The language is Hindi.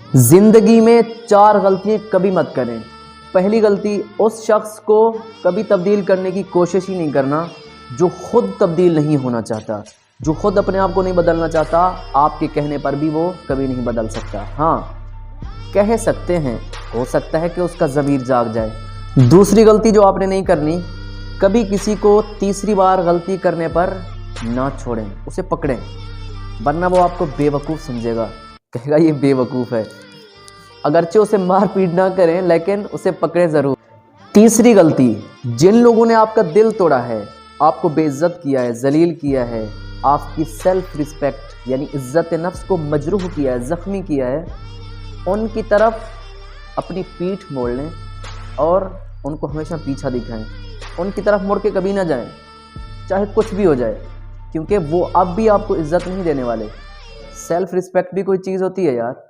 जिंदगी में 4 गलतियां कभी मत करें। पहली गलती, उस शख्स को कभी तब्दील करने की कोशिश ही नहीं करना जो खुद तब्दील नहीं होना चाहता, जो खुद अपने आप को नहीं बदलना चाहता। आपके कहने पर भी वो कभी नहीं बदल सकता। हाँ, कह सकते हैं, हो सकता है कि उसका ज़मीर जाग जाए। दूसरी गलती जो आपने नहीं करनी, कभी किसी को तीसरी बार गलती करने पर ना छोड़ें, उसे पकड़ें, वरना वो आपको बेवकूफ़ समझेगा, कहेगा ये बेवकूफ़ है। अगरचे उसे मार पीट ना करें, लेकिन उसे पकड़ें ज़रूर। तीसरी गलती, जिन लोगों ने आपका दिल तोड़ा है, आपको बेइज्जत किया है, जलील किया है, आपकी सेल्फ रिस्पेक्ट यानी इज्जत नफ्स को मजरूह किया है, ज़ख्मी किया है, उनकी तरफ अपनी पीठ मोड़ लें और उनको हमेशा पीछा दिखाएं। उनकी तरफ मुड़ के कभी ना जाएं, चाहे कुछ भी हो जाए, क्योंकि वो अब भी आपको इज्जत नहीं देने वाले। सेल्फ रिस्पेक्ट भी कोई चीज़ होती है यार।